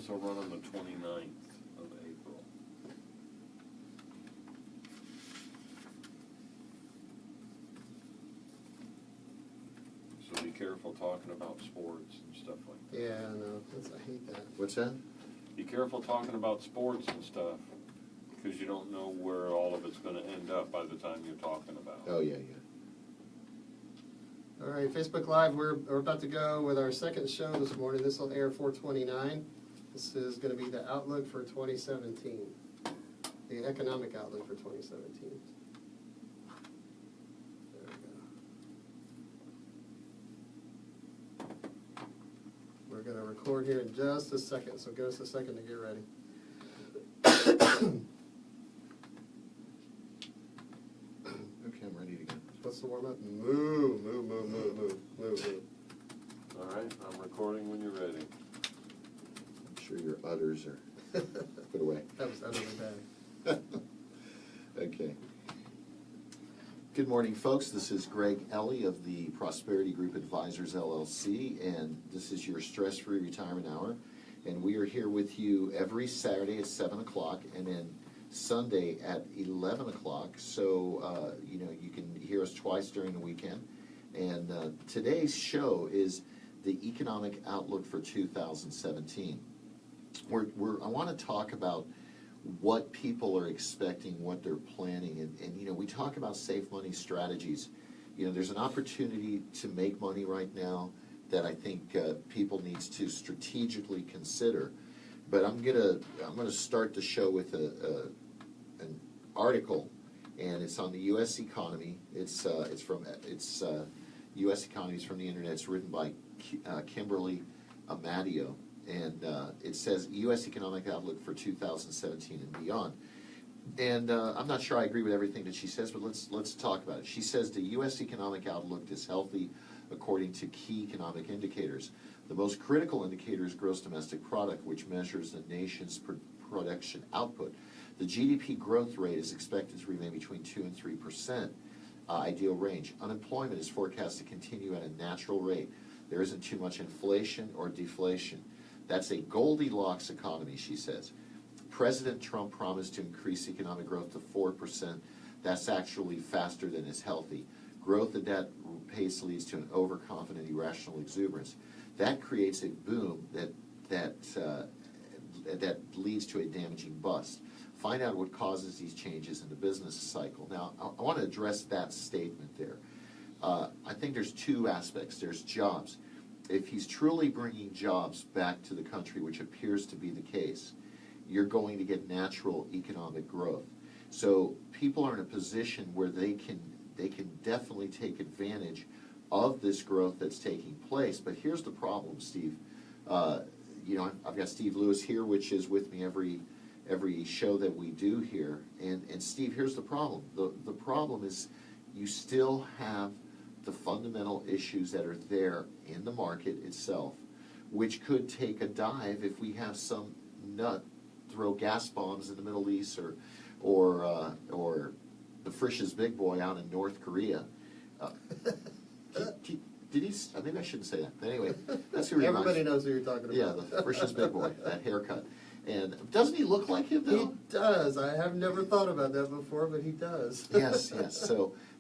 This will run on the 29th of April. So be careful talking about sports and stuff like that. Yeah, no, I hate that. What's that? Be careful talking about sports and stuff, because you don't know where all of it's gonna end up by the time you're talking about it. Oh, yeah. All right, Facebook Live, we're about to go with our second show this morning. This will air 4/29. This is going to be the outlook for 2017, the economic outlook for 2017. There we go. We're going to record here in just a second, so give us a second to get ready. Okay, I'm ready to go. What's the warm-up? Move, move, move, move, move, move, move. All right, I'm recording when you're ready. I'm sure your udders are put away. That was utterly bad. Okay. Good morning, folks. This is Greg Ellie of the Prosperity Group Advisors, LLC, and this is your stress-free retirement hour. And we are here with you every Saturday at 7 o'clock and then Sunday at 11 o'clock. So, you can hear us twice during the weekend. And today's show is the economic outlook for 2017. I want to talk about what people are expecting, what they're planning, and we talk about safe money strategies. There's an opportunity to make money right now that I think people needs to strategically consider. But I'm gonna start the show with an article, and it's on the U.S. economy. It's U.S. economy. It's from the internet. It's written by Kimberly Amadio. And it says U.S. economic outlook for 2017 and beyond. And I'm not sure I agree with everything that she says, but let's talk about it. She says the U.S. economic outlook is healthy according to key economic indicators. The most critical indicator is gross domestic product, which measures the nation's production output. The GDP growth rate is expected to remain between 2 and 3%, ideal range. Unemployment is forecast to continue at a natural rate. There isn't too much inflation or deflation. That's a Goldilocks economy, she says. President Trump promised to increase economic growth to 4%. That's actually faster than is healthy. Growth at that pace leads to an overconfident, irrational exuberance. That creates a boom that leads to a damaging bust. Find out what causes these changes in the business cycle. Now, I want to address that statement there. I think there's two aspects. There's jobs. If he's truly bringing jobs back to the country, which appears to be the case, you're going to get natural economic growth. So people are in a position where they can definitely take advantage of this growth that's taking place. But here's the problem, Steve. I've got Steve Lewis here, which is with me every show that we do here. And Steve, here's the problem. The problem is you still have the fundamental issues that are there in the market itself, which could take a dive if we have some nut throw gas bombs in the Middle East or the Frisch's big boy out in North Korea. Did he? Maybe I shouldn't say that. But anyway, that's who he Everybody knows who you're talking about. Yeah, the Frisch's big boy, that haircut. And doesn't he look like him, though? He does. I have never thought about that before, but he does. Yes.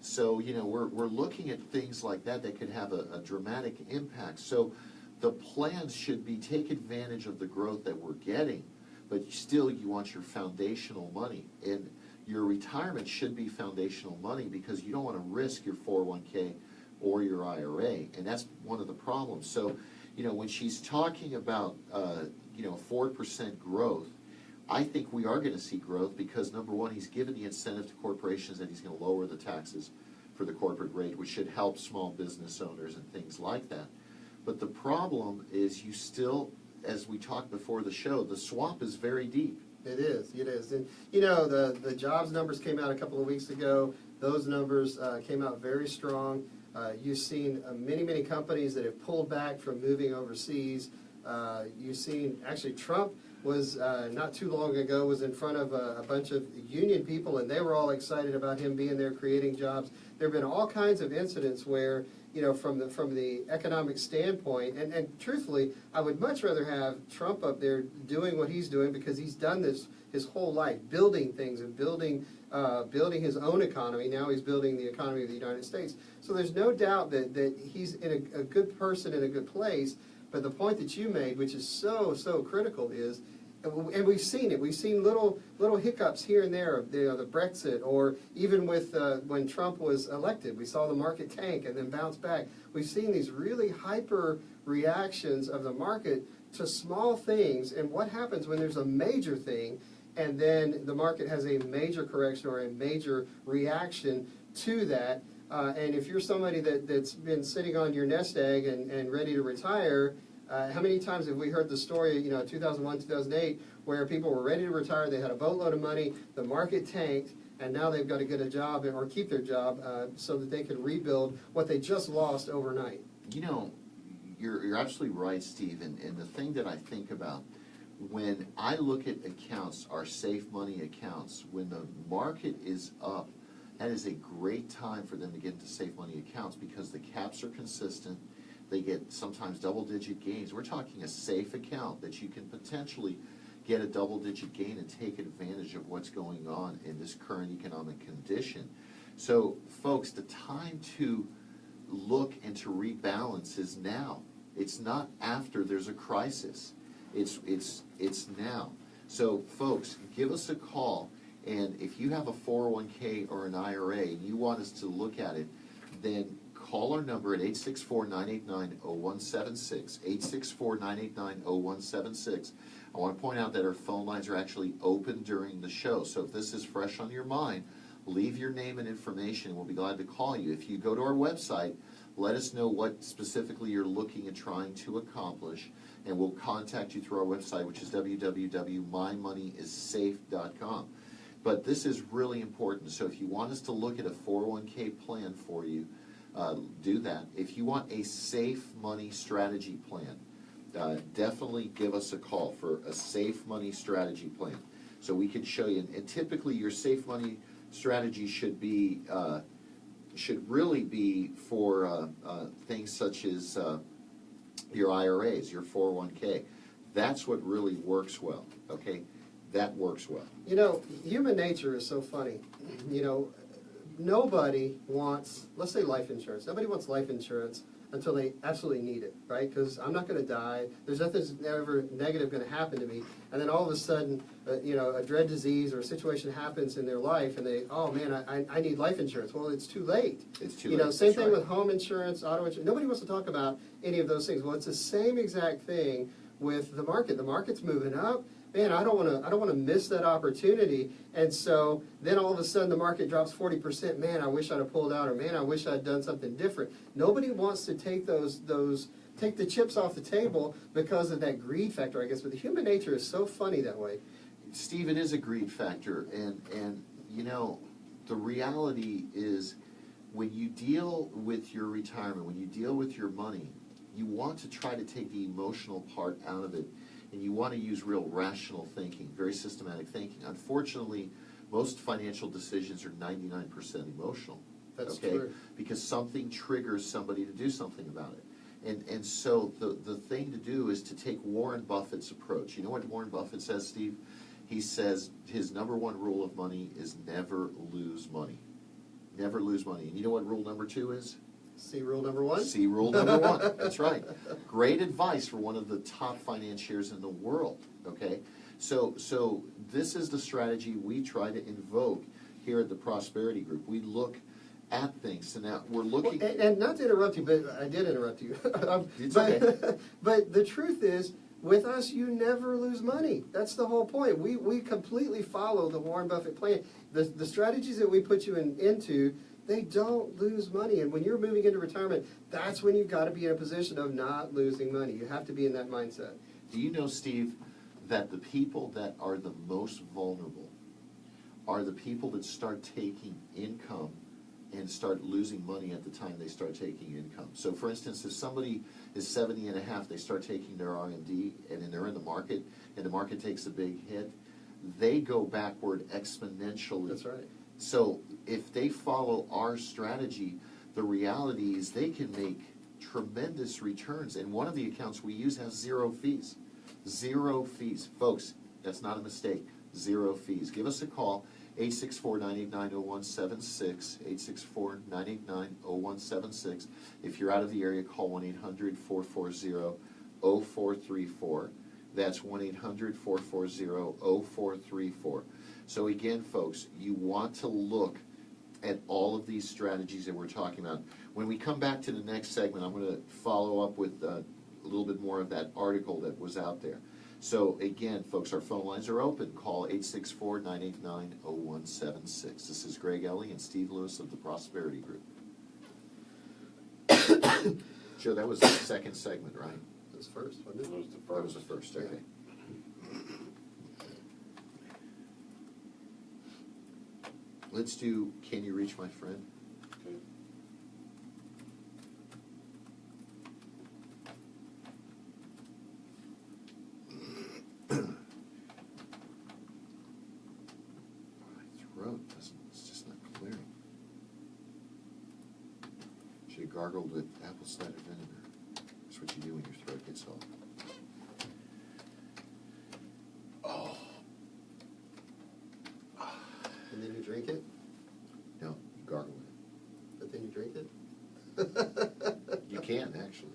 So we're looking at things like that could have a dramatic impact. So the plans should be take advantage of the growth that we're getting, but still you want your foundational money. And your retirement should be foundational money because you don't want to risk your 401k or your IRA. And that's one of the problems. So, when she's talking about 4% growth, I think we are going to see growth because, number one, he's given the incentive to corporations that he's going to lower the taxes for the corporate rate, which should help small business owners and things like that. But the problem is you still, as we talked before the show, the swamp is very deep. It is. And, the jobs numbers came out a couple of weeks ago. Those numbers came out very strong. You've seen many companies that have pulled back from moving overseas. You've seen, actually, Trump was, not too long ago, was in front of a bunch of union people, and they were all excited about him being there creating jobs. There have been all kinds of incidents where from the economic standpoint, and truthfully, I would much rather have Trump up there doing what he's doing, because he's done this his whole life, building things and building his own economy. Now he's building the economy of the United States. So there's no doubt that he's in a good person in a good place. But the point that you made, which is so critical, is, and we've seen it. We've seen little hiccups here and there, the Brexit, or even with when Trump was elected, we saw the market tank and then bounce back. We've seen these really hyper reactions of the market to small things, and what happens when there's a major thing, and then the market has a major correction or a major reaction to that. And if you're somebody that's been sitting on your nest egg and ready to retire, how many times have we heard the story, 2001, 2008, where people were ready to retire, they had a boatload of money, the market tanked, and now they've got to get a job or keep their job so that they can rebuild what they just lost overnight. You're absolutely right, Steve, and the thing that I think about, when I look at accounts, our safe money accounts, when the market is up, that is a great time for them to get into safe money accounts, because the caps are consistent. They get sometimes double-digit gains. We're talking a safe account that you can potentially get a double-digit gain and take advantage of what's going on in this current economic condition. So, folks, the time to look and to rebalance is now. It's not after there's a crisis. It's now. So, folks, give us a call, and if you have a 401k or an IRA and you want us to look at it, then call our number at 864-989-0176, 864-989-0176. I want to point out that our phone lines are actually open during the show, so if this is fresh on your mind, leave your name and information, and we'll be glad to call you. If you go to our website, let us know what specifically you're looking at trying to accomplish, and we'll contact you through our website, which is www.mymoneyissafe.com. But this is really important, so if you want us to look at a 401k plan for you, do that. If you want a safe money strategy plan, definitely give us a call for a safe money strategy plan, so we can show you. And typically, your safe money strategy should really be for things such as your IRAs, your 401k. That's what really works well. Okay, that works well. Human nature is so funny. Nobody wants, let's say, life insurance. Nobody wants life insurance until they absolutely need it, right? Because I'm not going to die. There's nothing ever negative going to happen to me. And then all of a sudden, a dread disease or a situation happens in their life, and they, oh man, I need life insurance. Well, it's too late. It's too late. Same That's thing right. with home insurance, auto insurance. Nobody wants to talk about any of those things. Well, it's the same exact thing with the market. The market's moving up. Man, I don't want to miss that opportunity. And so then all of a sudden the market drops 40%. Man, I wish I'd have pulled out, or man, I wish I'd done something different. Nobody wants to take take the chips off the table because of that greed factor, I guess. But the human nature is so funny that way. Steve, it is a greed factor, and the reality is, when you deal with your retirement, when you deal with your money, you want to try to take the emotional part out of it. And you want to use real rational thinking, very systematic thinking. Unfortunately, most financial decisions are 99% emotional. That's true. Because something triggers somebody to do something about it. And so the thing to do is to take Warren Buffett's approach. You know what Warren Buffett says, Steve? He says his number one rule of money is never lose money. Never lose money. And you know what rule number 2 is? See rule number 1? See rule number 1. That's right. Great advice for one of the top financiers in the world. Okay? So this is the strategy we try to invoke here at the Prosperity Group. We look at things. So now we're looking... Well, and not to interrupt you, but I did interrupt you. It's okay. But the truth is, with us, you never lose money. That's the whole point. We completely follow the Warren Buffett plan. The strategies that we put you into, they don't lose money. And when you're moving into retirement, that's when you've got to be in a position of not losing money. You have to be in that mindset. Do you know, Steve, that the people that are the most vulnerable are the people that start taking income and start losing money at the time they start taking income? So, for instance, if somebody is 70 and a half, they start taking their RMD, and then they're in the market, and the market takes a big hit, they go backward exponentially. That's right. So if they follow our strategy, the reality is they can make tremendous returns. And one of the accounts we use has 0 fees. 0 fees. Folks, that's not a mistake. 0 fees. Give us a call, 864-989-0176, 864-989-0176. If you're out of the area, call 1-800-440-0434. That's 1-800-440-0434. So again, folks, you want to look at all of these strategies that we're talking about. When we come back to the next segment, I'm going to follow up with a little bit more of that article that was out there. So again, folks, our phone lines are open. Call 864-989-0176. This is Greg Ellie and Steve Lewis of the Prosperity Group. Joe, that was the second segment, right? It was first, wasn't That it? was the That was first. the first, okay. Let's do Can You Reach My Friend? Okay. My throat doesn't, it's just not clearing. Should have gargled with apple cider vinegar. That's what you do when your throat gets all. Oh. And then you drink it, No, you gargle with but then you drink it? it. You can, actually.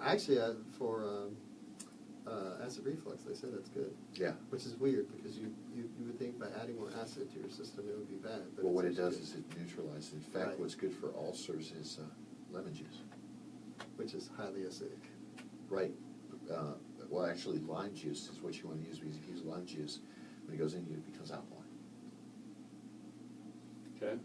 Actually, for acid reflux, they say that's good, Yeah. which is weird because you would think by adding more acid to your system it would be bad. But Well, what it it's does actually is it neutralizes. In fact, Right. what's good for ulcers is lemon juice. good, which is highly acidic. Right. Well, actually, lime juice is what you want to use, because if you use lime juice, when it goes in you, it becomes alkaline. Okay,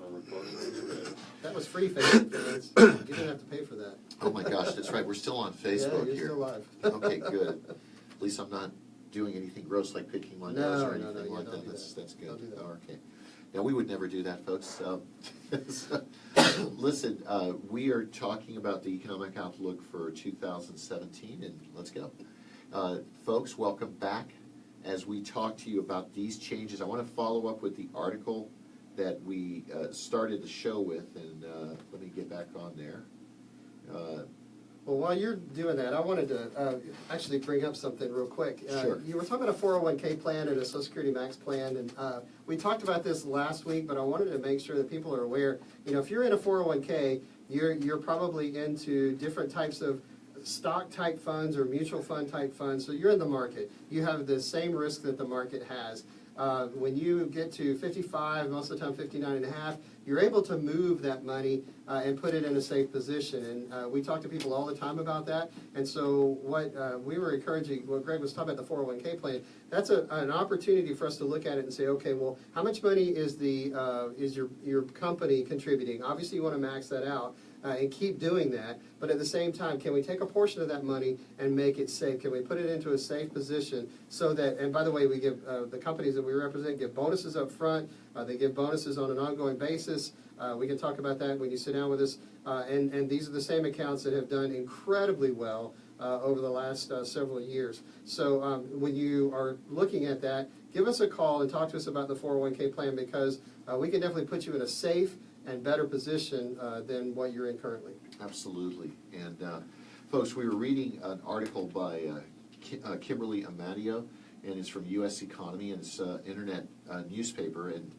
recording is ready. That was free Facebook fans. You didn't have to pay for that. Oh my gosh, that's right. We're still on Facebook yeah, you're here. still live. Okay, good. At least I'm not doing anything gross like picking my nose No, or no, anything yeah, like don't that. do That's that. good. Don't do that. Oh, okay. Now, we would never do that, folks. Listen, we are talking about the economic outlook for 2017, and let's go. Folks, welcome back. As we talk to you about these changes, I want to follow up with the article that we started the show with, and let me get back on there. Well, while you're doing that, I wanted to actually bring up something real quick. Sure. You were talking about a 401k plan and a Social Security Max plan, and we talked about this last week, but I wanted to make sure that people are aware. You know, if you're in a 401k, you're probably into different types of stock type funds or mutual fund type funds, so you're in the market. You have the same risk that the market has. When you get to 55, most of the time 59 and a half, you're able to move that money and put it in a safe position. And we talk to people all the time about that. And so what we were encouraging, what Greg was talking about, the 401k plan, that's an opportunity for us to look at it and say, okay, well, how much money is your company contributing? Obviously, you want to max that out. And keep doing that, but at the same time, can we take a portion of that money and make it safe? Can we put it into a safe position so that, and by the way, we give, the companies that we represent give bonuses up front, they give bonuses on an ongoing basis. We can talk about that when you sit down with us. And these are the same accounts that have done incredibly well over the last several years. So when you are looking at that, give us a call and talk to us about the 401k plan, because we can definitely put you in a safe and better position than what you're in currently. Absolutely. And folks, we were reading an article by Kimberly Amadio, and it's from U.S. Economy, and it's an internet newspaper. And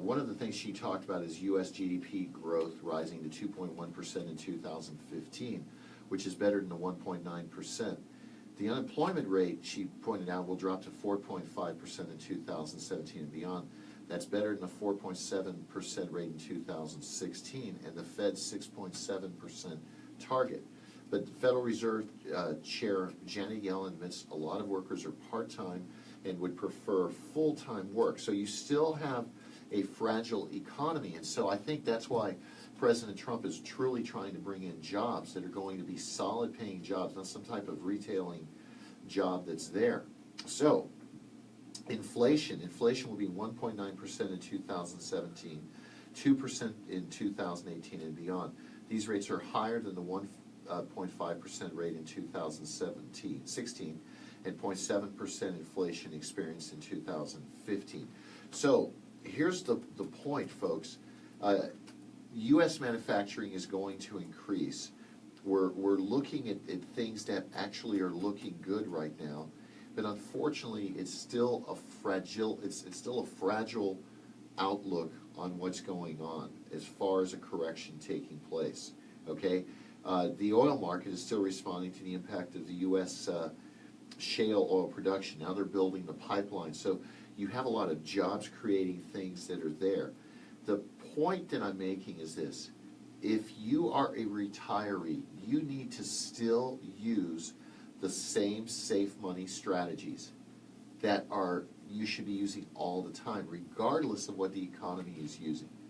one of the things she talked about is U.S. GDP growth rising to 2.1% in 2015, which is better than the 1.9%. The unemployment rate, she pointed out, will drop to 4.5% in 2017 and beyond. That's better than the 4.7% rate in 2016 and the Fed's 6.7% target. But the Federal Reserve Chair Janet Yellen admits a lot of workers are part-time and would prefer full-time work. So you still have a fragile economy. And so I think that's why President Trump is truly trying to bring in jobs that are going to be solid paying jobs, not some type of retailing job that's there. So inflation will be 1.9% in 2017, 2% in 2018 and beyond. These rates are higher than the 1.5% rate in 2016 and 0.7% inflation experienced in 2015. So here's the point, folks. U.S. manufacturing is going to increase. We're looking at things that actually are looking good right now, but unfortunately, it's still a fragile outlook on what's going on as far as a correction taking place. Okay, the oil market is still responding to the impact of the U.S. Shale oil production. Now they're building the pipeline, so you have a lot of jobs creating things that are there. The point that I'm making is this: if you are a retiree, you need to still use the same safe money strategies that you should be using all the time, regardless of what the economy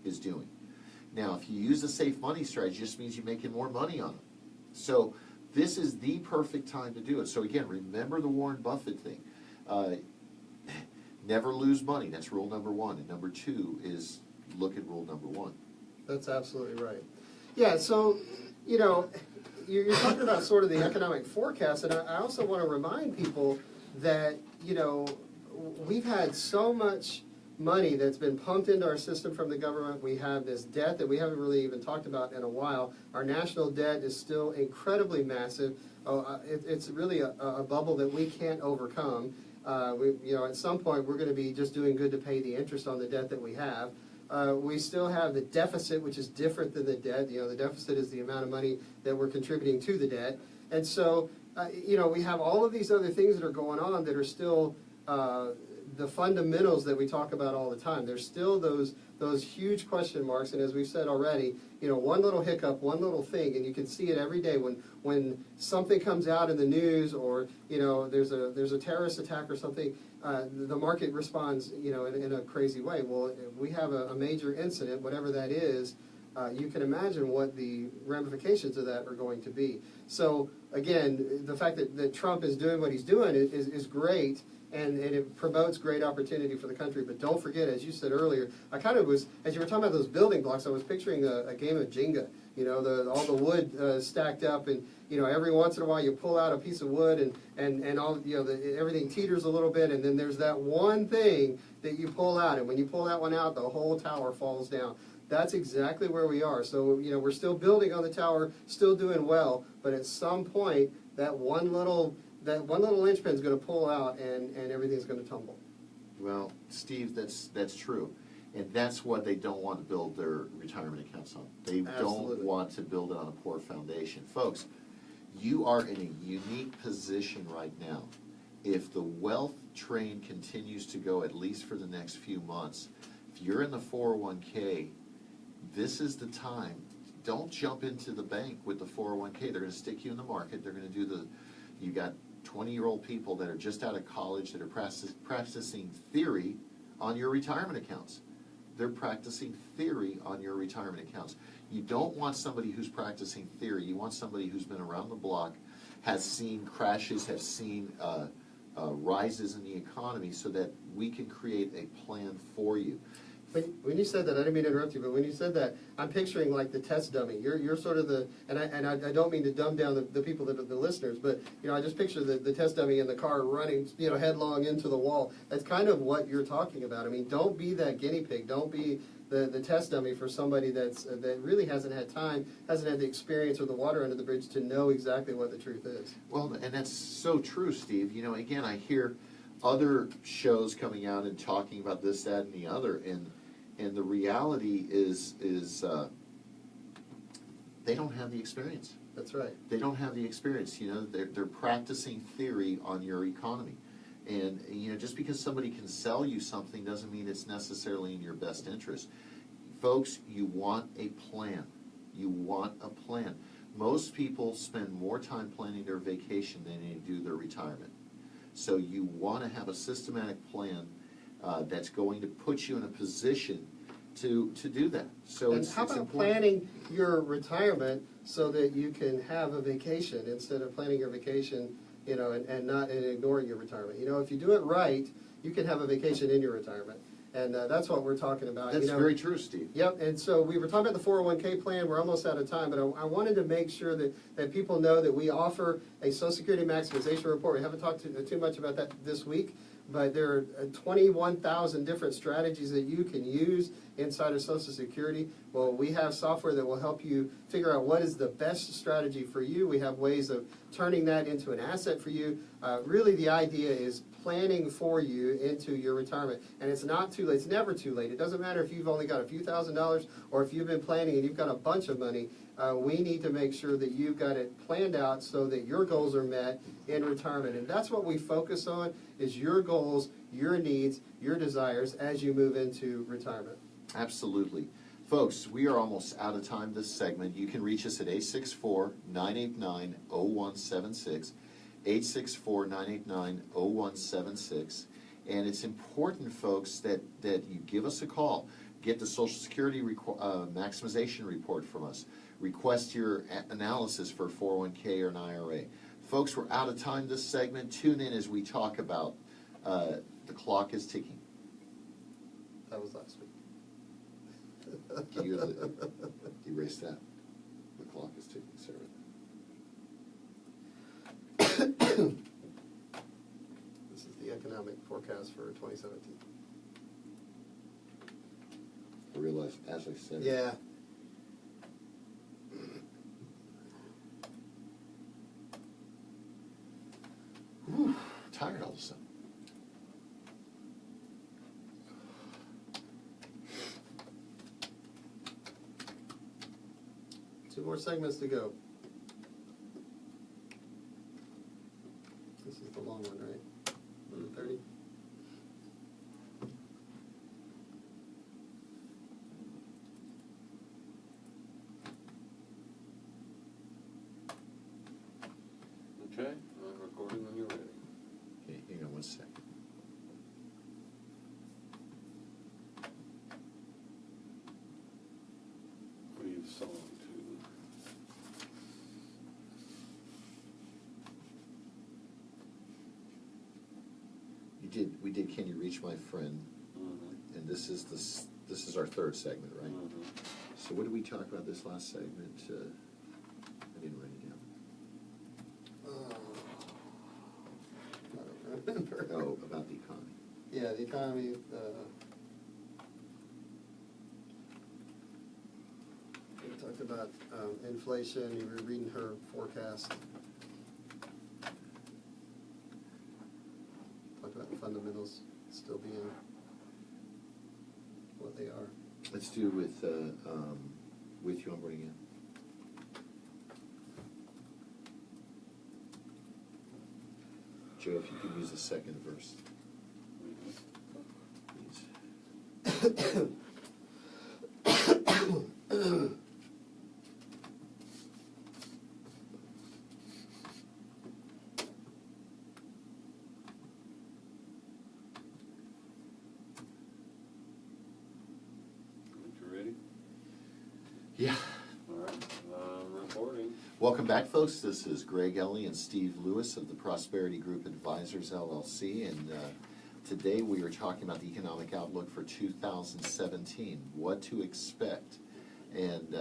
is doing. Now, if you use the safe money strategy, it just means you're making more money on them. So this is the perfect time to do it. So again, remember the Warren Buffett thing. Never lose money. That's rule number one. And number two is look at rule number one. That's absolutely right. Yeah, so, you know, you're talking about sort of the economic forecast, and I also want to remind people that, you know, we've had so much money that's been pumped into our system from the government. We have this debt that we haven't really even talked about in a while. Our national debt is still incredibly massive. It's really a bubble that we can't overcome. You know, at some point, we're going to be just doing good to pay the interest on the debt that we have. We still have the deficit, which is different than the debt. You know, the deficit is the amount of money that we're contributing to the debt. And so, you know, we have all of these other things that are going on that are still the fundamentals that we talk about all the time. There's still those huge question marks, and as we've said already, you know, one little hiccup, one little thing, and you can see it every day when something comes out in the news, or you know, there's a terrorist attack or something. The market responds, you know, in a crazy way. Well, if we have a major incident, whatever that is, you can imagine what the ramifications of that are going to be. So again, the fact that Trump is doing what he's doing is great, and it promotes great opportunity for the country. But don't forget, as you said earlier, I kind of was, as you were talking about those building blocks, I was picturing a game of Jenga. You know, all the wood stacked up, and you know, every once in a while you pull out a piece of wood, and all, you know, everything teeters a little bit, and then there's that one thing that you pull out, and when you pull that one out, the whole tower falls down. That's exactly where we are. So, you know, we're still building on the tower, still doing well, but at some point, that one little linchpin is going to pull out, and everything's going to tumble. Well, Steve, that's true. And that's what they don't want to build their retirement accounts on. They Absolutely. don't want to build it on a poor foundation. Folks, you are in a unique position right now. If the wealth train continues to go at least for the next few months, if you're in the 401k, this is the time. Don't jump into the bank with the 401k. They're going to stick you in the market. They're going to do you got 20-year-old people that are just out of college that are practicing theory on your retirement accounts. They're practicing theory on your retirement accounts. You don't want somebody who's practicing theory. You want somebody who's been around the block, has seen crashes, has seen rises in the economy, so that we can create a plan for you. When you said that, I didn't mean to interrupt you, but when you said that, I'm picturing like the test dummy. You're sort of and I don't mean to dumb down the people that are the listeners, but you know, I just picture the test dummy in the car running, you know, headlong into the wall. That's kind of what you're talking about. I mean, don't be that guinea pig. Don't be the test dummy for somebody that really hasn't had time, hasn't had the experience or the water under the bridge to know exactly what the truth is. Well, and that's so true, Steve. You know, again, I hear other shows coming out and talking about this, that, and the other, and the reality is they don't have the experience. That's right. They don't have the experience. You know, they're practicing theory on your economy. And, you know, just because somebody can sell you something doesn't mean it's necessarily in your best interest. Folks, you want a plan. You want a plan. Most people spend more time planning their vacation than they do their retirement. So you want to have a systematic plan that's going to put you in a position to do that. So And how about planning your retirement so that you can have a vacation instead of planning your vacation, you know, and ignoring your retirement? You know, if you do it right, you can have a vacation in your retirement. And that's what we're talking about. That's, you know, very true, Steve. Yep, and so we were talking about the 401k plan. We're almost out of time, but I wanted to make sure that people know that we offer a Social Security maximization report. We haven't talked too much about that this week, but there are 21,000 different strategies that you can use inside of Social Security. Well, we have software that will help you figure out what is the best strategy for you. We have ways of turning that into an asset for you. Really, the idea is planning for you into your retirement. And it's not too late. It's never too late. It doesn't matter if you've only got a few $1,000s or if you've been planning and you've got a bunch of money. We need to make sure that you've got it planned out so that your goals are met in retirement. And that's what we focus on, is your goals, your needs, your desires as you move into retirement. Absolutely. Folks, we are almost out of time this segment. You can reach us at 864-989-0176, 864-989-0176. And it's important, folks, that you give us a call. Get the Social Security maximization report from us. Request your analysis for 401k or an IRA. Folks, we're out of time this segment. Tune in as we talk about the clock is ticking. That was last week. Can you erase that? The clock is ticking, Sarah. This is the economic forecast for 2017. I realize, as I said. Yeah. Whew, tired all of a sudden. Two more segments to go. This is the long one, right? 1:30. Okay, I'm recording when you're ready. Okay, hang on one second. Leave song to. We did Can You Reach My Friend? Mm-hmm. And this is our third segment, right? Mm-hmm. So what did we talk about this last segment? I didn't write it down. I don't remember. Oh, about the economy. Yeah, the economy. We talked about inflation. You were reading her forecast. Talked about the fundamentals still being what they are. Let's do with you on board again. Joe, if you could use the second verse, please. You ready? Yeah. All right, recording. Welcome back, folks. This is Greg Ellie and Steve Lewis of the Prosperity Group Advisors, LLC, and today we are talking about the economic outlook for 2017, what to expect. And,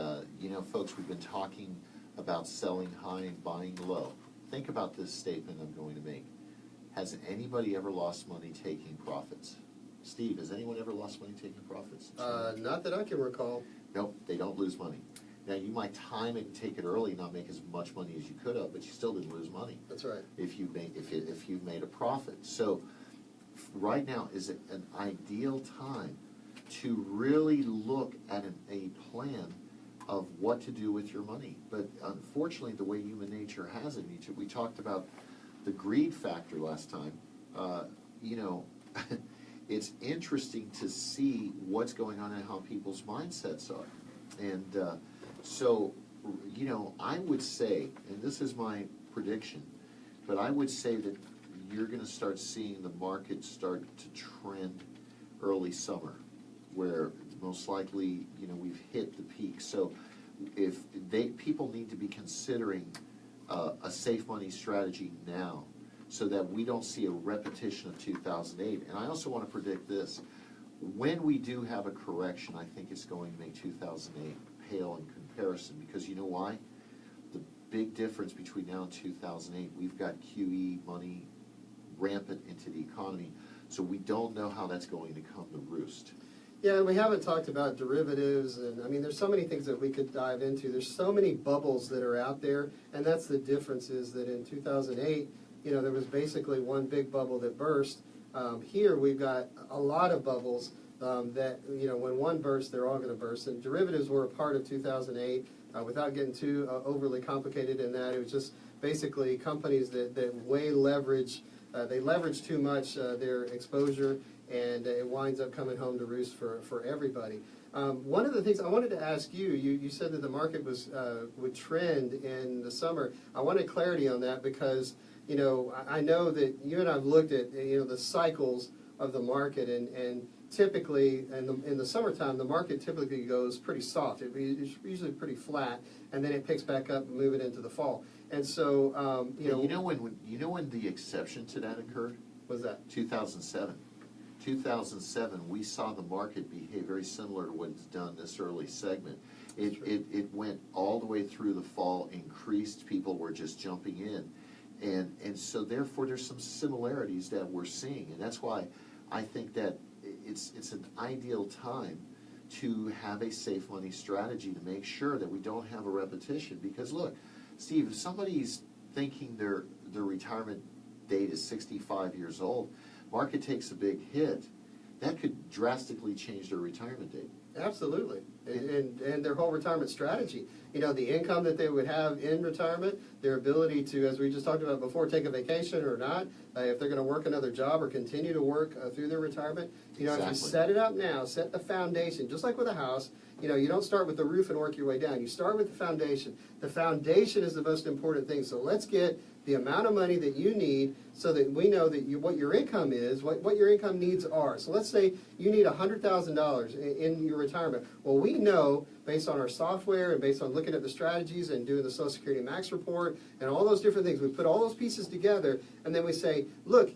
folks, we've been talking about selling high and buying low. Think about this statement I'm going to make. Has anybody ever lost money taking profits? Steve, has anyone ever lost money taking profits? Not that I can recall. Nope, they don't lose money. Now, you might time it and take it early and not make as much money as you could have, but you still didn't lose money That's right. if you've made a profit. So right now is an ideal time to really look at a plan of what to do with your money. But unfortunately, the way human nature has it, we talked about the greed factor last time. It's interesting to see what's going on and how people's mindsets are. And so, I would say, and this is my prediction, but I would say that you're going to start seeing the market start to trend early summer, where most likely, we've hit the peak. So if people need to be considering a safe money strategy now, so that we don't see a repetition of 2008. And I also want to predict this. When we do have a correction, I think it's going to make 2008 pale in comparison, because you know why? The big difference between now and 2008, we've got QE money rampant into the economy. So we don't know how that's going to come to roost. Yeah, and we haven't talked about derivatives, and I mean, there's so many things that we could dive into. There's so many bubbles that are out there, and that's the difference is that in 2008, there was basically one big bubble that burst. Here we've got a lot of bubbles that, when one bursts, they're all going to burst. And derivatives were a part of 2008. Without getting too overly complicated in that, it was just basically companies that way leverage, they leverage too much their exposure, and it winds up coming home to roost for everybody. One of the things I wanted to ask you said that the market would trend in the summer. I wanted clarity on that because, I know that you and I have looked at, the cycles of the market, and typically in the summertime, the market typically goes pretty soft. It's usually pretty flat, and then it picks back up and move it into the fall. And so, when the exception to that occurred? Was that 2007. 2007, we saw the market behave very similar to what it's done this early segment. It went all the way through the fall, increased, people were just jumping in. And so therefore there's some similarities that we're seeing. And that's why I think that it's an ideal time to have a safe money strategy to make sure that we don't have a repetition. Because look, Steve, if somebody's thinking their retirement date is 65 years old, market takes a big hit, that could drastically change their retirement date. Absolutely, and their whole retirement strategy. The income that they would have in retirement, their ability to, as we just talked about before, take a vacation or not, if they're going to work another job or continue to work through their retirement. Exactly. If you set it up now, set the foundation, just like with a house. You don't start with the roof and work your way down. You start with the foundation. The foundation is the most important thing. So let's get the amount of money that you need so that we know that what your income is, what your income needs are. So let's say you need $100,000 in your retirement. Well, we know based on our software and based on looking at the strategies and doing the Social Security Max report and all those different things, we put all those pieces together and then we say, look,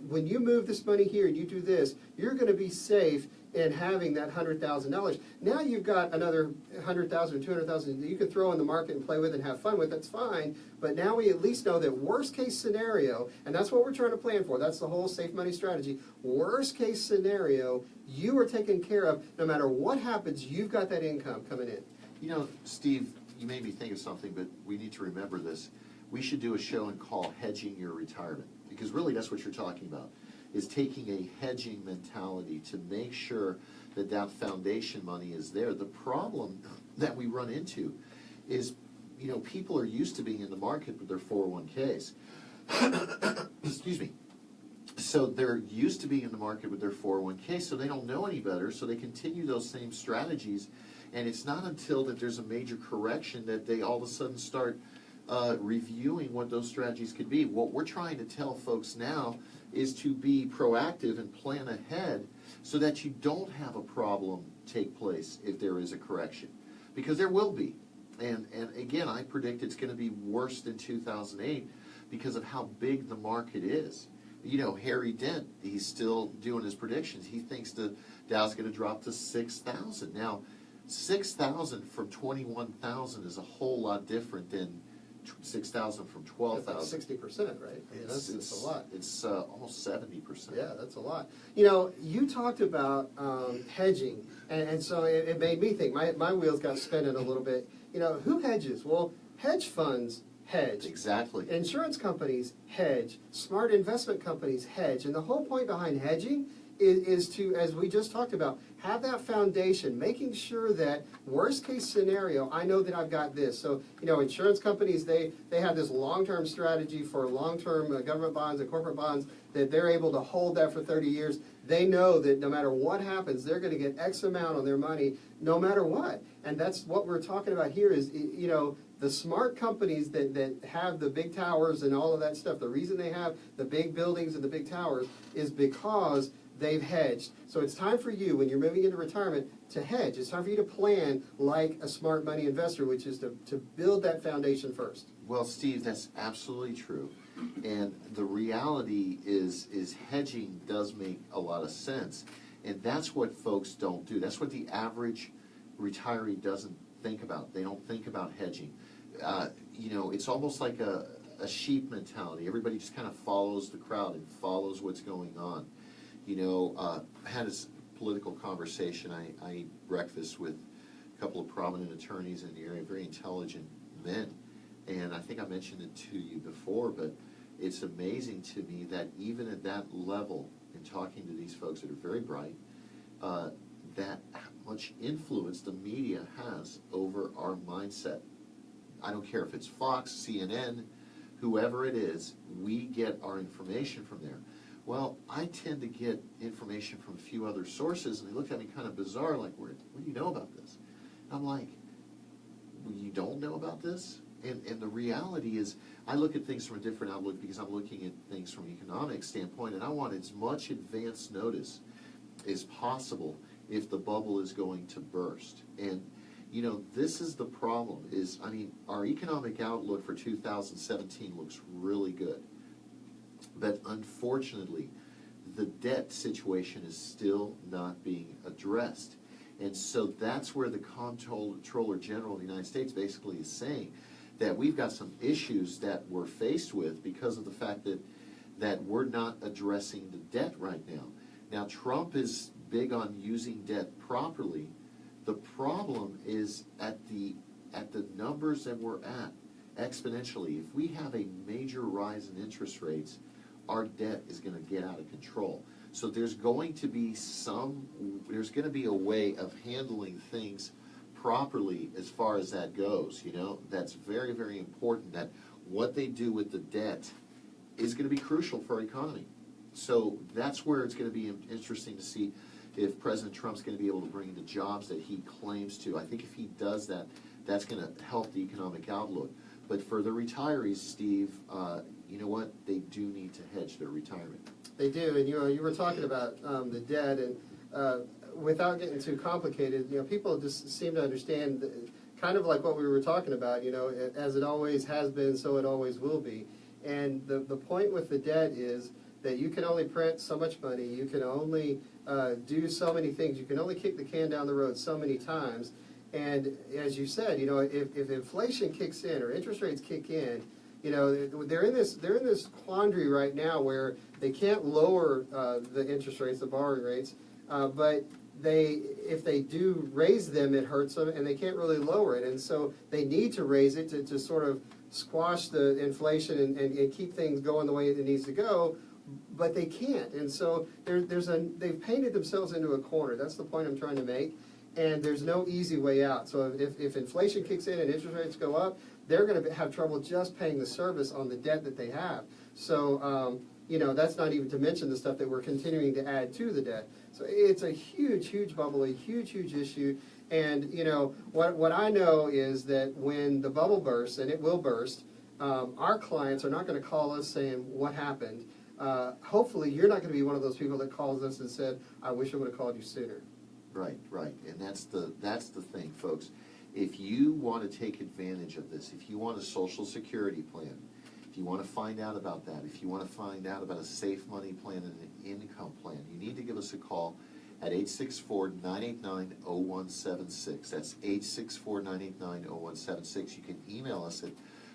when you move this money here and you do this, you're going to be safe in having that $100,000. Now you've got another $100,000 or $200,000 that you can throw in the market and play with and have fun with. That's fine. But now we at least know that worst case scenario, and that's what we're trying to plan for. That's the whole safe money strategy. Worst case scenario, you are taken care of. No matter what happens, you've got that income coming in. Steve, you made me think of something, but we need to remember this. We should do a show and call Hedging Your Retirement, because really that's what you're talking about, is taking a hedging mentality to make sure that that foundation money is there. The problem that we run into is, people are used to being in the market with their 401ks. Excuse me. So they're used to being in the market with their 401k, so they don't know any better, so they continue those same strategies, and it's not until that there's a major correction that they all of a sudden start reviewing what those strategies could be. What we're trying to tell folks now is to be proactive and plan ahead so that you don't have a problem take place if there is a correction, because there will be. And again, I predict it's going to be worse than 2008 because of how big the market is. Harry Dent, he's still doing his predictions. He thinks the Dow's going to drop to 6,000. Now, 6,000 from 21,000 is a whole lot different than 6,000 from 12,000. 60%, right? That's a lot. It's almost 70%. Yeah, that's a lot. You talked about hedging, and so it made me think. My wheels got spinning a little bit. Who hedges? Well, hedge funds hedge. Exactly. Insurance companies hedge. Smart investment companies hedge. And the whole point behind hedging is to, as we just talked about, have that foundation, making sure that worst case scenario, I know that I've got this. So, insurance companies, they have this long-term strategy for long-term government bonds and corporate bonds that they're able to hold that for 30 years. They know that no matter what happens, they're going to get X amount on their money no matter what. And that's what we're talking about here is, the smart companies that have the big towers and all of that stuff, the reason they have the big buildings and the big towers is because they've hedged. So it's time for you, when you're moving into retirement, to hedge. It's time for you to plan like a smart money investor, which is to build that foundation first. Well, Steve, that's absolutely true. And the reality is hedging does make a lot of sense. And that's what folks don't do. That's what the average retiree doesn't think about. They don't think about hedging. It's almost like a sheep mentality. Everybody just kind of follows the crowd and follows what's going on. had a political conversation. I eat breakfast with a couple of prominent attorneys in the area, very intelligent men. And I think I mentioned it to you before, but it's amazing to me that even at that level, in talking to these folks that are very bright, that how much influence the media has over our mindset. I don't care if it's Fox, CNN, whoever it is, we get our information from there. Well, I tend to get information from a few other sources, and they look at me kind of bizarre, like, what do you know about this? And I'm like, well, you don't know about this? And the reality is, I look at things from a different outlook because I'm looking at things from an economic standpoint, and I want as much advance notice as possible if the bubble is going to burst. And, this is the problem, our economic outlook for 2017 looks really good. But unfortunately, the debt situation is still not being addressed. And so that's where the Comptroller General of the United States basically is saying that we've got some issues that we're faced with because of the fact that we're not addressing the debt right now. Now, Trump is big on using debt properly. The problem is at the numbers that we're at, exponentially. If we have a major rise in interest rates, our debt is going to get out of control. So there's going to be a way of handling things properly as far as that goes. That's very, very important, that what they do with the debt is going to be crucial for our economy. So that's where it's going to be interesting to see if President Trump's going to be able to bring the jobs that he claims to. I think if he does that, that's going to help the economic outlook. But for the retirees, Steve, you know what? They do need to hedge their retirement. They do, and you were talking about the debt, and without getting too complicated, people just seem to understand, kind of like what we were talking about. As it always has been, so it always will be. And the point with the debt is that you can only print so much money, you can only do so many things, you can only kick the can down the road so many times. And as you said, if inflation kicks in or interest rates kick in, they're in this quandary right now where they can't lower the interest rates, the borrowing rates, but if they do raise them, it hurts them, and they can't really lower it, and so they need to raise it to sort of squash the inflation and keep things going the way it needs to go, but they can't, and so they've painted themselves into a corner. That's the point I'm trying to make. And there's no easy way out. So if inflation kicks in and interest rates go up, they're going to have trouble just paying the service on the debt that they have. So, that's not even to mention the stuff that we're continuing to add to the debt. So it's a huge, huge bubble, a huge, huge issue. And, what I know is that when the bubble bursts, and it will burst, our clients are not going to call us saying, what happened? Hopefully, you're not going to be one of those people that calls us and said, I wish I would have called you sooner. Right, and that's the thing, folks. If you want to take advantage of this, if you want a Social Security plan, if you want to find out about that, if you want to find out about a safe money plan and an income plan, you need to give us a call at 864-989-0176. That's 864-989-0176. You can email us at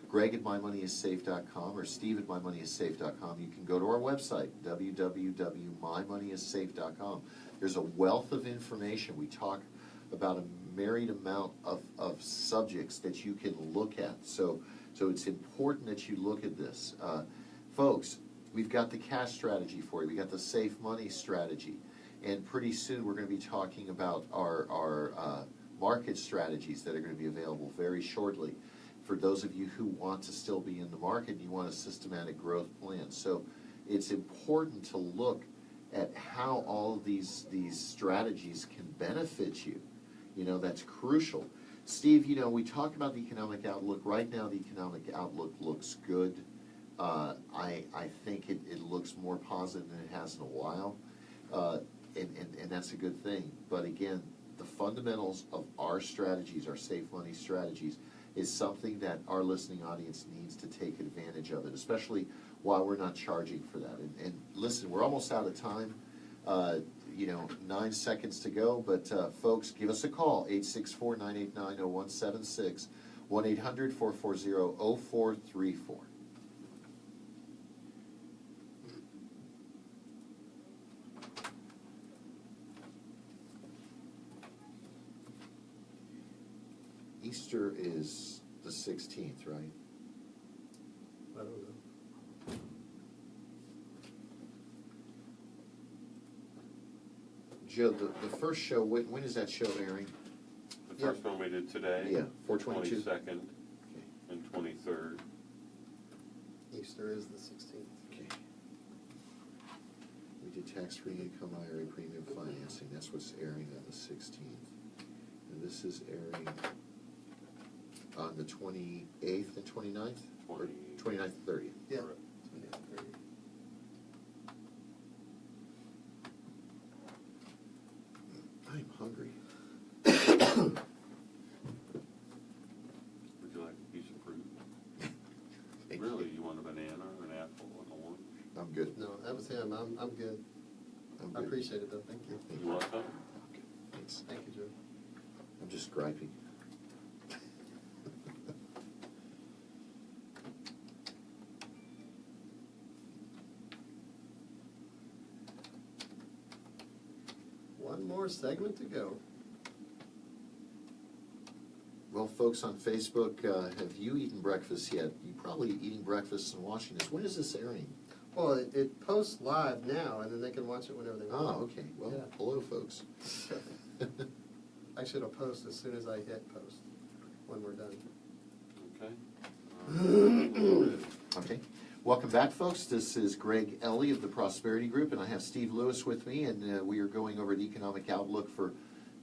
greg@mymoneyissafe.com or steve@mymoneyissafe.com. You can go to our website, www.mymoneyissafe.com. There's a wealth of information. We talk about a myriad amount of subjects that you can look at. So it's important that you look at this. Folks, we've got the cash strategy for you. We got the safe money strategy. And pretty soon we're going to be talking about our market strategies that are going to be available very shortly for those of you who want to still be in the market and you want a systematic growth plan. So it's important to look at how all of these strategies can benefit you. That's crucial. Steve, we talk about the economic outlook. Right now, the economic outlook looks good. I think it looks more positive than it has in a while, and that's a good thing. But again, the fundamentals of our strategies, our safe money strategies, is something that our listening audience needs to take advantage of it, especially while we're not charging for that. And listen, we're almost out of time. 9 seconds to go, but folks, give us a call, 864-989-0176, 1-800-440-0434. Easter is the 16th, right? I don't know. Joe, the first show, when is that show airing? The first one we did today. Yeah, 4/22. 22nd and 23rd. Easter is the 16th. Okay. We did tax-free income IRA premium financing, that's what's airing on the 16th. And this is airing on the 28th and 29th? Or 29th and 30th? Yeah. Correct. I'm hungry. Would you like a piece of fruit? Thank Really, you. you want a banana or an apple, an orange? I'm good. No, that was him. I'm good. I'm I good. appreciate it though. Thank you. Thank You want some? Okay, thanks. Thank you, Joe. I'm just griping. One more segment to go. Well, folks on Facebook, have you eaten breakfast yet? You probably eating breakfast and watching this. When is this airing? Well, it posts live now, and then they can watch it whenever they want. Oh, okay. Well, Yeah. hello, folks. Actually, it'll post as soon as I hit post when we're done. Okay. Okay. Welcome back, folks. This is Greg Ellie of the Prosperity Group, and I have Steve Lewis with me, and we are going over the economic outlook for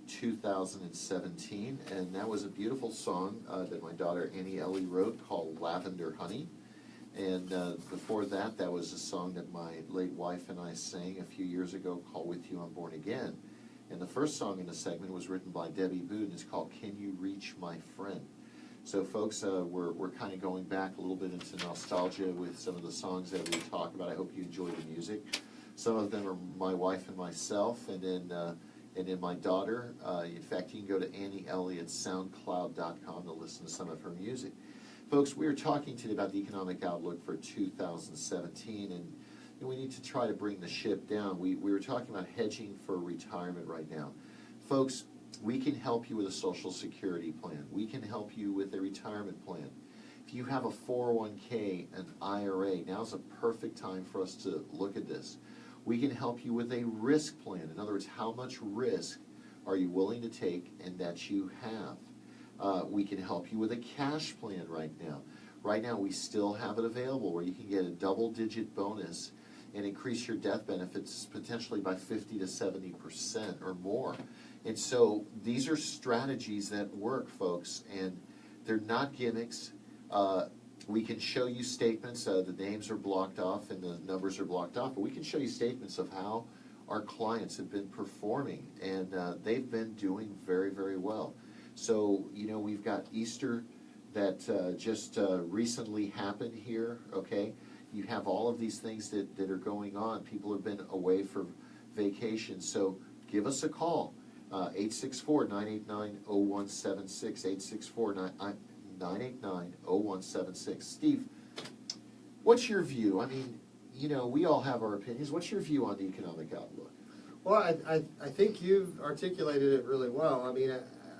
2017. And that was a beautiful song that my daughter Annie Ellie wrote called Lavender Honey. And before that, that was a song that my late wife and I sang a few years ago called With You I'm Born Again. And the first song in the segment was written by Debbie Boone. It's called Can You Reach My Friend? So folks, we're kind of going back a little bit into nostalgia with some of the songs that we talk about. I hope you enjoy the music. Some of them are my wife and myself, and then my daughter. In fact, you can go to Annie Elliott SoundCloud.com to listen to some of her music. Folks, we are talking today about the economic outlook for 2017, and we need to try to bring the ship down. We were talking about hedging for retirement right now. Folks, we can help you with a Social Security plan. We can help you with a retirement plan. If you have a 401k, an IRA, now's a perfect time for us to look at this. We can help you with a risk plan. In other words, how much risk are you willing to take and that you have? We can help you with a cash plan right now. Right now, we still have it available where you can get a double-digit bonus and increase your death benefits potentially by 50 to 70% or more. And so these are strategies that work, folks, and they're not gimmicks. We can show you statements. The names are blocked off and the numbers are blocked off, but we can show you statements of how our clients have been performing, and they've been doing very, very well. So, we've got Easter that just recently happened here, okay? You have all of these things that are going on. People have been away for vacation, so give us a call. 864-989-0176, 864-989-0176. Steve, what's your view? I mean, we all have our opinions. What's your view on the economic outlook? Well, I think you've articulated it really well. I mean,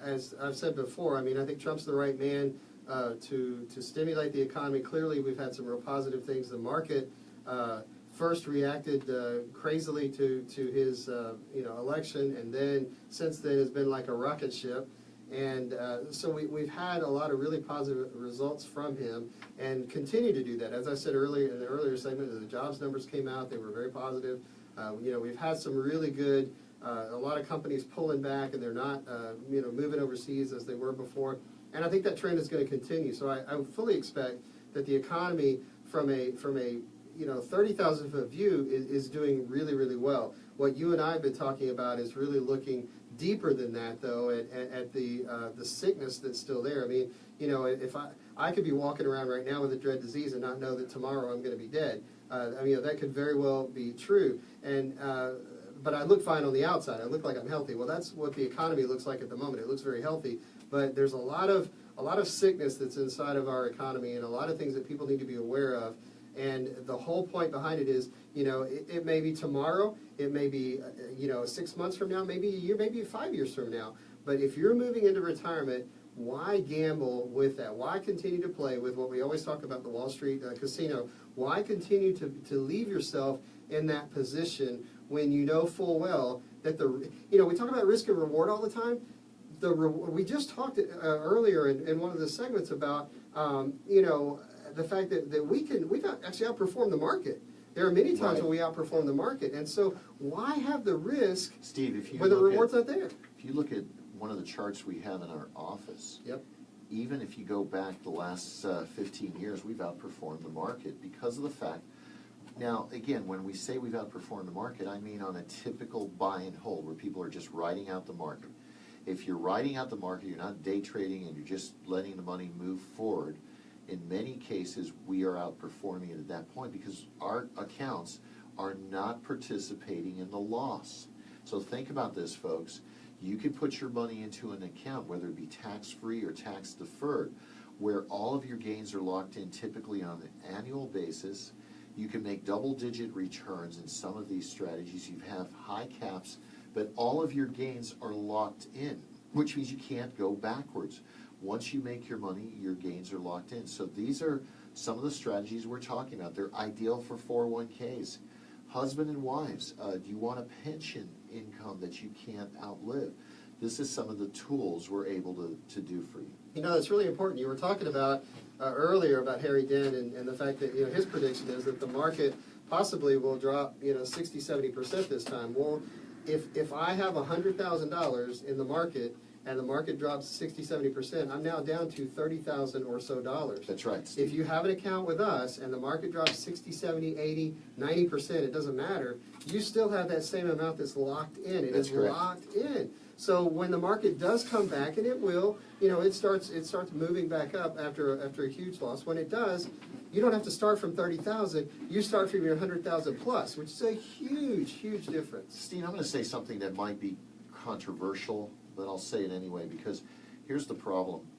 as I've said before, I think Trump's the right man to stimulate the economy. Clearly, we've had some real positive things. The market first reacted crazily to his election, and then since then has been like a rocket ship. And so we've had a lot of really positive results from him, and continue to do that. As I said earlier in the earlier segment, the jobs numbers came out; they were very positive. We've had some really good. A lot of companies pulling back, and they're not, moving overseas as they were before. And I think that trend is going to continue. So I fully expect that the economy, from a 30,000 foot view, is doing really, really well. What you and I have been talking about is really looking deeper than that, though, at the sickness that's still there. I mean, if I could be walking around right now with a dread disease and not know that tomorrow I'm going to be dead. That could very well be true. And but I look fine on the outside. I look like I'm healthy. Well, that's what the economy looks like at the moment. It looks very healthy, but there's a lot of sickness that's inside of our economy, and a lot of things that people need to be aware of. And the whole point behind it is, it may be tomorrow, it may be 6 months from now, maybe a year, maybe 5 years from now. But if you're moving into retirement why gamble with that? Why continue to play with what we always talk about, the Wall Street casino? Why continue to leave yourself in that position when you know full well that we talk about risk and reward all the time. We just talked earlier in one of the segments about, the fact that we've actually outperformed the market. There are many times when we outperform the market, and so why have the risk, Steve, if you when the look reward's at, not there? if you look at one of the charts we have in our office, Yep. even if you go back the last 15 years, we've outperformed the market because of the fact. Now, again, when we say we've outperformed the market, I mean on a typical buy and hold where people are just riding out the market. If you're riding out the market, you're not day trading and you're just letting the money move forward, in many cases, we are outperforming it at that point because our accounts are not participating in the loss. So think about this, folks. You can put your money into an account, whether it be tax-free or tax-deferred, where all of your gains are locked in typically on an annual basis. You can make double-digit returns in some of these strategies. You have high caps, but all of your gains are locked in, which means you can't go backwards. Once you make your money, your gains are locked in. So these are some of the strategies we're talking about. They're ideal for 401ks. Husband and wives, do you want a pension income that you can't outlive? This is some of the tools we're able to do for you. It's really important. You were talking about earlier about Harry Dent and the fact that his prediction is that the market possibly will drop 60-70% this time. Well, if I have $100,000 in the market and the market drops 60-70%, I'm now down to $30,000 or so dollars. That's right, Steve. If you have an account with us and the market drops 60, 70, 80, 90%, it doesn't matter. You still have that same amount that's locked in. It That's is correct. locked in. So when the market does come back, and it will, it starts moving back up after a huge loss. When it does, you don't have to start from 30,000. You start from your 100,000 plus, which is a huge, huge difference. Steve, I'm going to say something that might be controversial, but I'll say it anyway because here's the problem.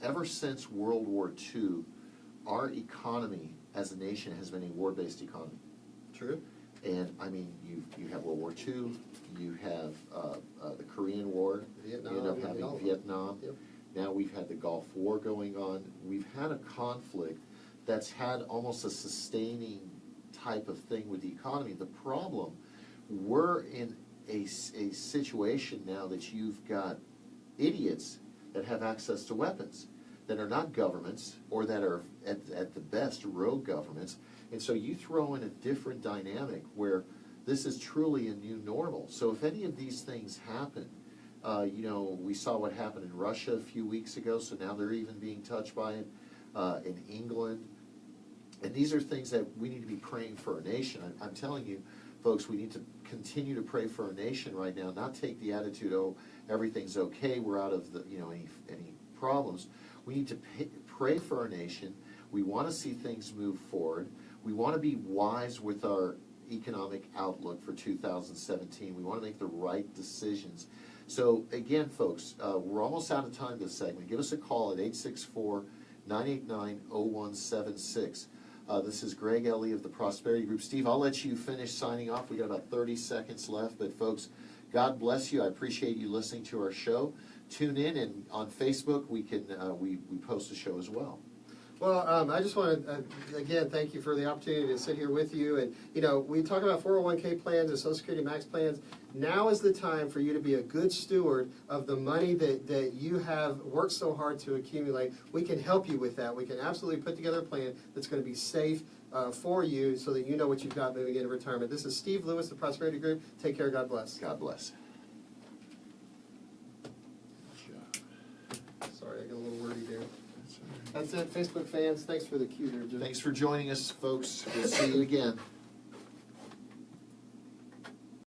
Ever since World War II, our economy as a nation has been a war-based economy. True. And I mean, you have World War II, you have the Korean War, Vietnam, you end up having Gulf. Vietnam. Yep. Now we've had the Gulf War going on. We've had a conflict that's had almost a sustaining type of thing with the economy. The problem, we're in a situation now that you've got idiots that have access to weapons that are not governments or that are at the best rogue governments. And so you throw in a different dynamic where this is truly a new normal. So if any of these things happen, we saw what happened in Russia a few weeks ago, so now they're even being touched by it, in England. And these are things that we need to be praying for our nation. I'm telling you, folks, we need to continue to pray for our nation right now, not take the attitude, oh, everything's okay, we're out of any problems. We need to pray for our nation. We want to see things move forward. We want to be wise with our economic outlook for 2017. We want to make the right decisions. So again, folks, we're almost out of time this segment. Give us a call at 864-989-0176. This is Greg Ellie of the Prosperity Group. Steve, I'll let you finish signing off. We got about 30 seconds left, but folks, God bless you. I appreciate you listening to our show. Tune in, and on Facebook we can we post the show as well. Well, I just want to, again, thank you for the opportunity to sit here with you. And, we talk about 401k plans and Social Security Max plans. Now is the time for you to be a good steward of the money that you have worked so hard to accumulate. We can help you with that. We can absolutely put together a plan that's going to be safe for you so that you know what you've got moving into retirement. This is Steve Lewis, the Prosperity Group. Take care. God bless. God bless. Sorry, I got a little wordy there. That's it, Facebook fans. Thanks for the cue there, Jim. Thanks for joining us, folks. We'll see you again.